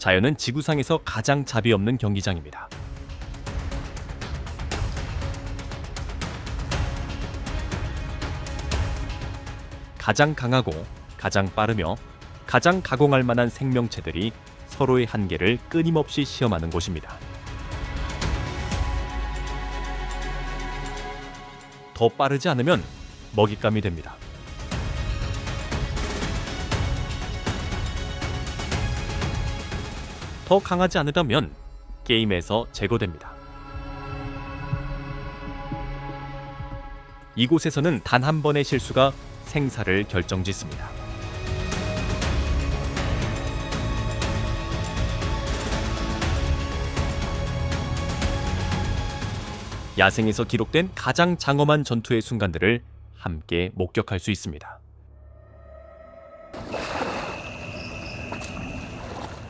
자연은 지구상에서 가장 잡이 없는 경기장입니다. 가장 강하고 가장 빠르며 가장 가공할 만한 생명체들이 서로의 한계를 끊임없이 시험하는 곳입니다. 더 빠르지 않으면 먹잇감이 됩니다. 더 강하지 않으려면 게임에서 제거됩니다. 이곳에서는 단 한 번의 실수가 생사를 결정짓습니다. 야생에서 기록된 가장 장엄한 전투의 순간들을 함께 목격할 수 있습니다.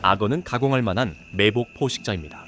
악어는 가공할 만한 매복 포식자입니다.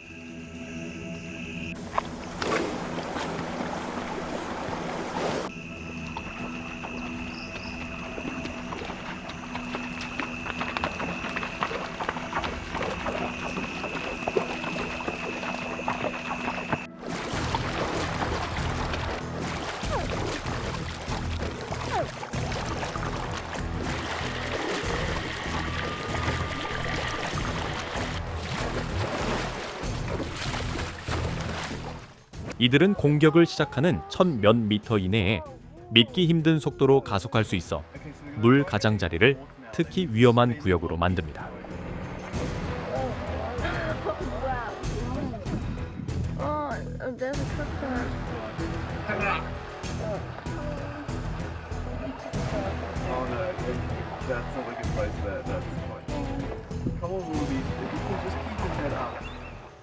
이들은 공격을 시작하는 1000몇 미터 이내에 믿기 힘든 속도로 가속할 수 있어 물 가장자리를 특히 위험한 구역으로 만듭니다.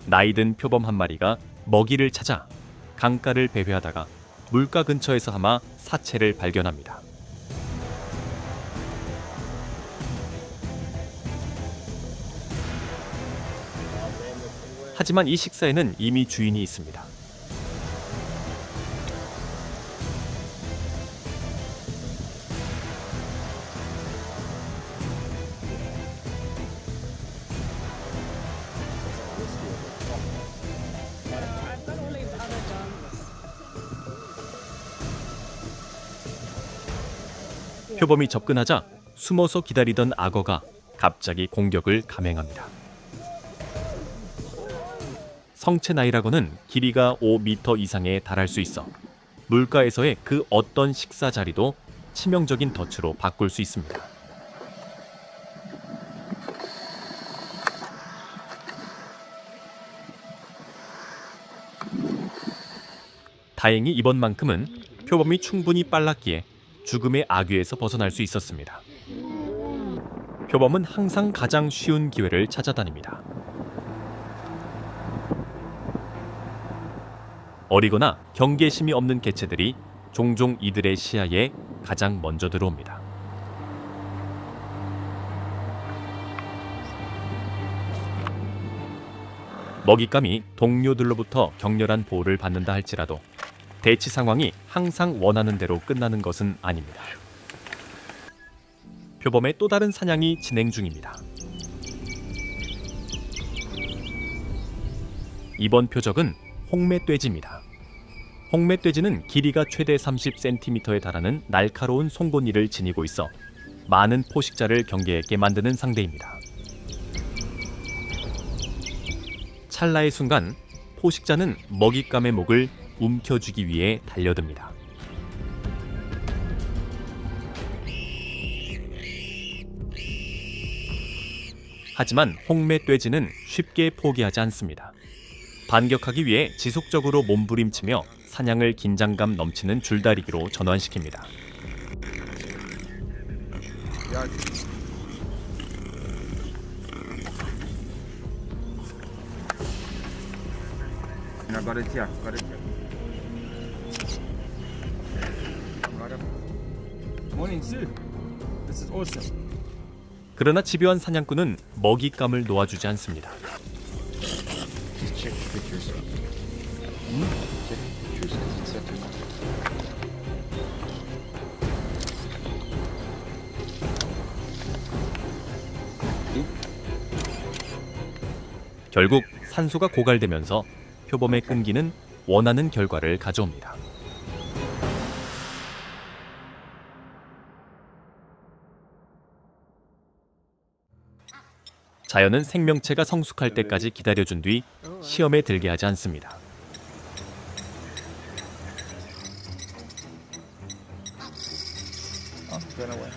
나이든 표범 한 마리가 먹이를 찾아 강가를 배회하다가 물가 근처에서 아마 사체를 발견합니다. 하지만 이 식사에는 이미 주인이 있습니다. 표범이 접근하자 숨어서 기다리던 악어가 갑자기 공격을 감행합니다. 성체 나이라고는 길이가 5m 이상에 달할 수 있어 물가에서의 그 어떤 식사 자리도 치명적인 덫으로 바꿀 수 있습니다. 다행히 이번만큼은 표범이 충분히 빨랐기에 죽음의 악귀에서 벗어날 수 있었습니다. 표범은 항상 가장 쉬운 기회를 찾아다닙니다. 어리거나 경계심이 없는 개체들이 종종 이들의 시야에 가장 먼저 들어옵니다. 먹잇감이 동료들로부터 격렬한 보호를 받는다 할지라도 대치 상황이 항상 원하는 대로 끝나는 것은 아닙니다. 표범의 또 다른 사냥이 진행 중입니다. 이번 표적은 홍매돼지입니다. 홍매돼지는 길이가 최대 30cm에 달하는 날카로운 송곳니를 지니고 있어 많은 포식자를 경계했게 만드는 상대입니다. 찰나의 순간 포식자는 먹잇감의 목을 움켜쥐기 위해 달려듭니다. 하지만 홍매돼지는 쉽게 포기하지 않습니다. 반격하기 위해 지속적으로 몸부림치며 사냥을 긴장감 넘치는 줄다리기로 전환시킵니다. 그러나 집요한 사냥꾼은 먹잇감을 놓아주지 않습니다. 결국 산소가 고갈되면서 표범의 끈기는 원하는 결과를 가져옵니다. 자연은 생명체가 성숙할 때까지 기다려준 뒤 시험에 들게 하지 않습니다. Run away.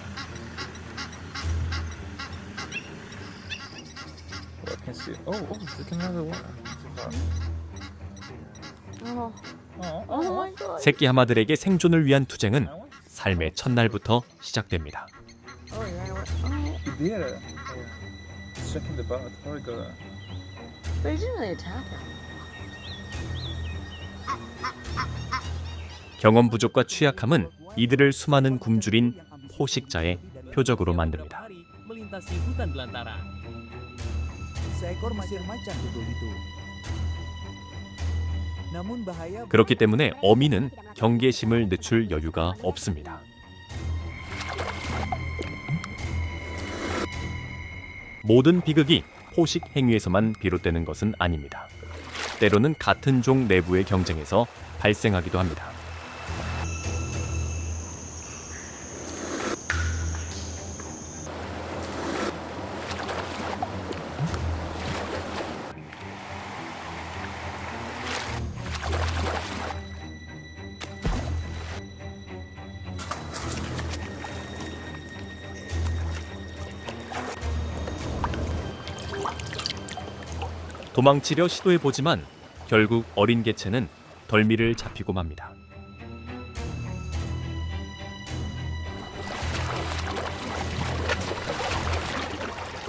Oh, I can see. Look another one. Oh my god. 새끼 하마들에게 생존을 위한 투쟁은 삶의 첫날부터 시작됩니다. Oh yeah. Oh, He did it. Checking the butt. Very good. but he didn't really attack her. 경험 부족과 취약함은 이들을 수많은 굶주린 포식자의 표적으로 만듭니다. melintasi hutan belantara. Seekor macan betul itu. Namun bahaya 그렇기 때문에 어미는 경계심을 늦출 여유가 없습니다. 모든 비극이 포식 행위에서만 비롯되는 것은 아닙니다. 때로는 같은 종 내부의 경쟁에서 발생하기도 합니다. 도망치려 시도해보지만 결국 어린 개체는 덜미를 잡히고 맙니다.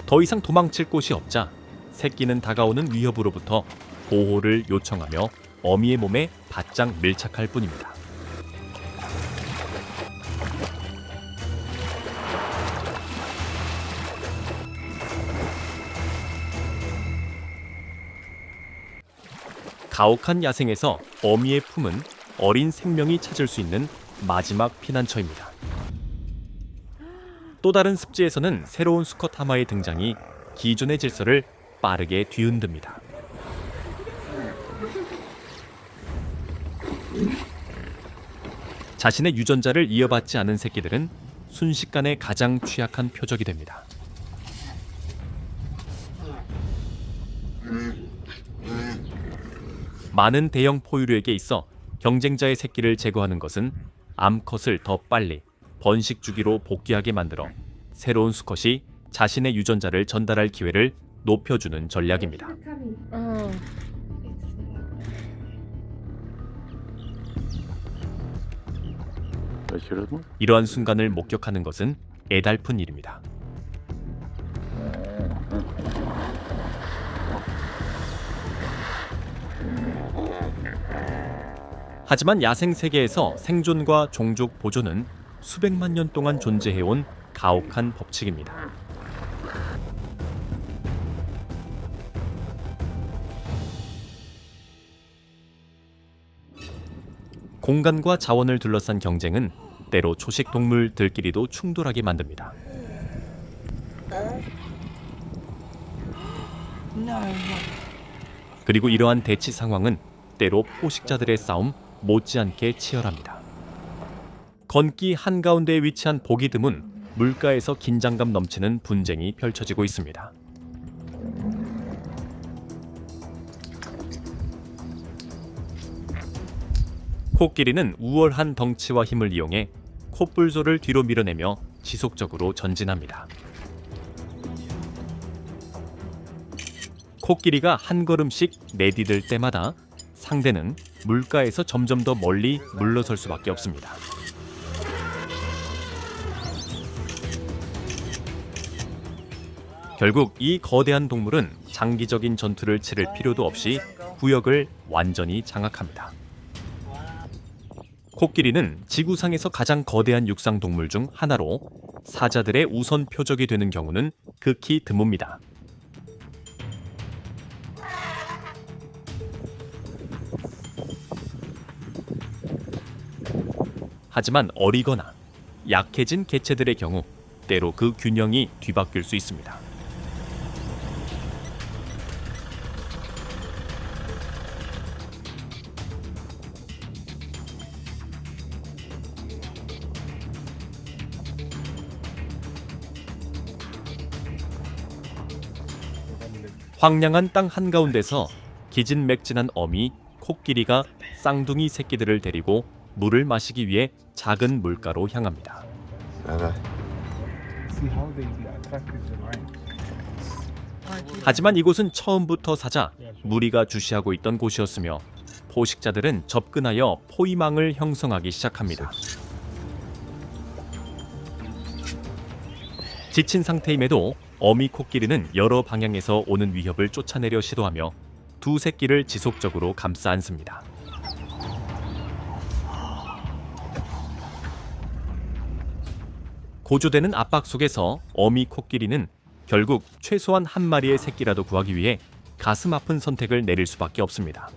더 이상 도망칠 곳이 없자 새끼는 다가오는 위협으로부터 보호를 요청하며 어미의 몸에 바짝 밀착할 뿐입니다. 가혹한 야생에서 어미의 품은 어린 생명이 찾을 수 있는 마지막 피난처입니다. 또 다른 습지에서는 새로운 수컷 하마의 등장이 기존의 질서를 빠르게 뒤흔듭니다. 자신의 유전자를 이어받지 않은 새끼들은 순식간에 가장 취약한 표적이 됩니다. 많은 대형 포유류에게 있어 경쟁자의 새끼를 제거하는 것은 암컷을 더 빨리 번식 주기로 복귀하게 만들어 새로운 수컷이 자신의 유전자를 전달할 기회를 높여주는 전략입니다. Oh. 이러한 순간을 목격하는 것은 애달픈 일입니다. 하지만 야생 세계에서 생존과 종족 보존은 수백만 년 동안 존재해온 가혹한 법칙입니다. 공간과 자원을 둘러싼 경쟁은 때로 초식 동물들끼리도 충돌하게 만듭니다. 그리고 이러한 대치 상황은 때로 포식자들의 싸움 못지않게 치열합니다. 건기 한가운데에 위치한 보기 드문 물가에서 긴장감 넘치는 분쟁이 펼쳐지고 있습니다. 코끼리는 우월한 덩치와 힘을 이용해 콧불소를 뒤로 밀어내며 지속적으로 전진합니다. 코끼리가 한 걸음씩 내디딜 때마다 상대는 물가에서 점점 더 멀리 물러설 수밖에 없습니다. 결국 이 거대한 동물은 장기적인 전투를 치를 필요도 없이 구역을 완전히 장악합니다. 코끼리는 지구상에서 가장 거대한 육상 동물 중 하나로 사자들의 우선 표적이 되는 경우는 극히 드뭅니다. 하지만 어리거나 약해진 개체들의 경우 때로 그 균형이 뒤바뀔 수 있습니다. 황량한 땅 한가운데서 기진맥진한 어미 코끼리가 쌍둥이 새끼들을 데리고 물을 마시기 위해 작은 물가로 향합니다. See how they attracted the lions. 하지만 이곳은 처음부터 사자 무리가 주시하고 있던 곳이었으며 포식자들은 접근하여 포위망을 형성하기 시작합니다. 지친 상태임에도 어미 코끼리는 여러 방향에서 오는 위협을 쫓아내려 시도하며 두 새끼를 지속적으로 감싸 안습니다. 고조되는 압박 속에서 어미 코끼리는 결국 최소한 한 마리의 새끼라도 구하기 위해 가슴 아픈 선택을 내릴 수밖에 없습니다.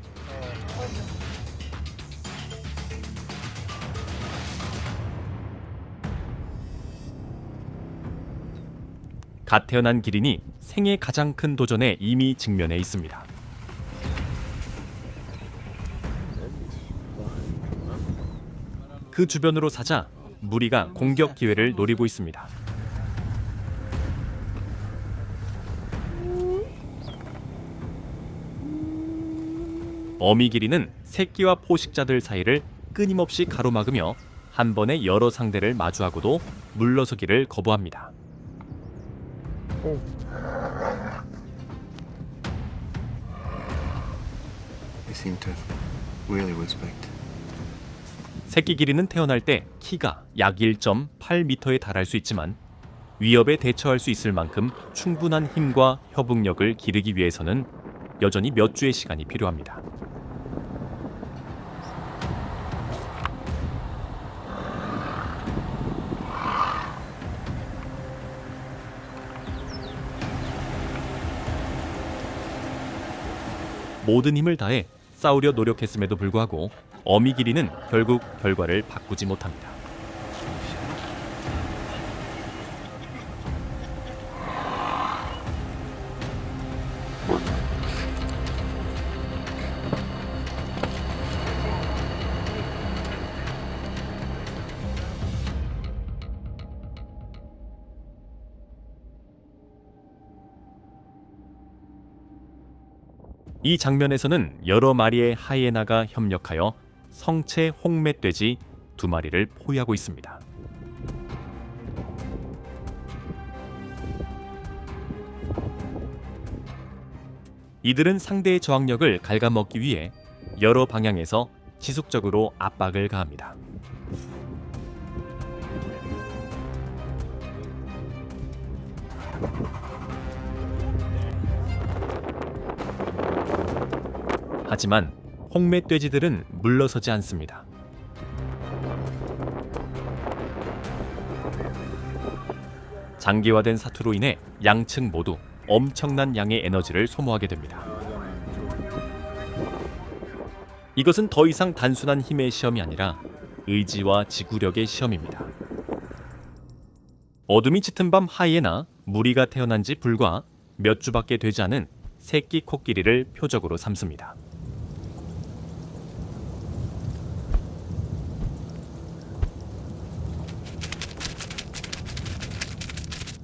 갓 태어난 기린이 생애 가장 큰 도전에 이미 직면해 있습니다. 그 주변으로 사자 무리가 공격 기회를 노리고 있습니다. 어미 기린은 새끼와 포식자들 사이를 끊임없이 가로막으며 한 번에 여러 상대를 마주하고도 물러서기를 거부합니다. They seem to really respect. 새끼 기린은 태어날 때 키가 약 1.8m에 달할 수 있지만 위협에 대처할 수 있을 만큼 충분한 힘과 협응력을 기르기 위해서는 여전히 몇 주의 시간이 필요합니다. 모든 힘을 다해 싸우려 노력했음에도 불구하고 어미 기린은 결국 결과를 바꾸지 못합니다. 이 장면에서는 여러 마리의 하이에나가 협력하여 성체 홍멧돼지 2마리를 포위하고 있습니다. 이들은 상대의 저항력을 갉아먹기 위해 여러 방향에서 지속적으로 압박을 가합니다. 하지만 홍멧돼지들은 물러서지 않습니다. 장기화된 사투로 인해 양측 모두 엄청난 양의 에너지를 소모하게 됩니다. 이것은 더 이상 단순한 힘의 시험이 아니라 의지와 지구력의 시험입니다. 어둠이 짙은 밤 하이에나 무리가 태어난 지 불과 몇 주밖에 되지 않은 새끼 코끼리를 표적으로 삼습니다.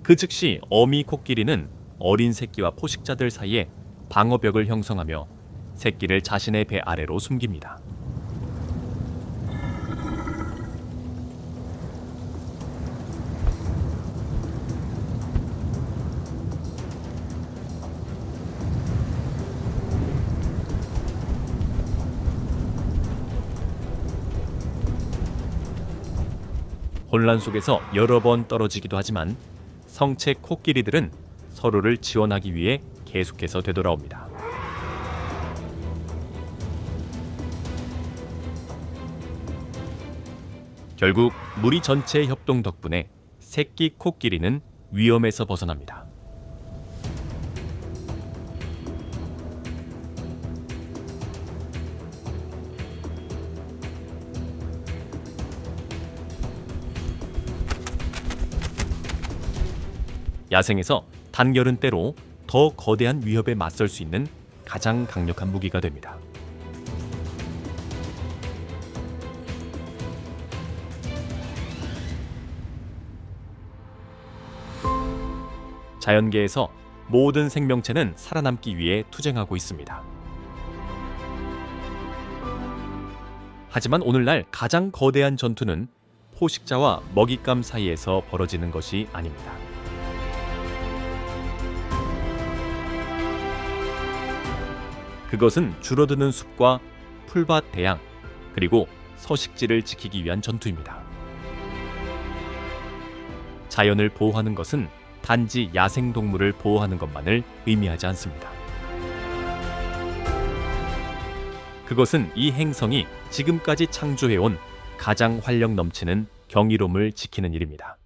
그 즉시 어미 코끼리는 어린 새끼와 포식자들 사이에 방어벽을 형성하며 새끼를 자신의 배 아래로 숨깁니다. 혼란 속에서 여러 번 떨어지기도 하지만 성체 코끼리들은 서로를 지원하기 위해 계속해서 되돌아옵니다. 결국 무리 전체의 협동 덕분에 새끼 코끼리는 위험에서 벗어납니다. 야생에서 단결은 때로 더 거대한 위협에 맞설 수 있는 가장 강력한 무기가 됩니다. 자연계에서 모든 생명체는 살아남기 위해 투쟁하고 있습니다. 하지만 오늘날 가장 거대한 전투는 포식자와 먹잇감 사이에서 벌어지는 것이 아닙니다. 그것은 줄어드는 숲과 풀밭 대양, 그리고 서식지를 지키기 위한 전투입니다. 자연을 보호하는 것은 단지 야생동물을 보호하는 것만을 의미하지 않습니다. 그것은 이 행성이 지금까지 창조해온 가장 활력 넘치는 경이로움을 지키는 일입니다.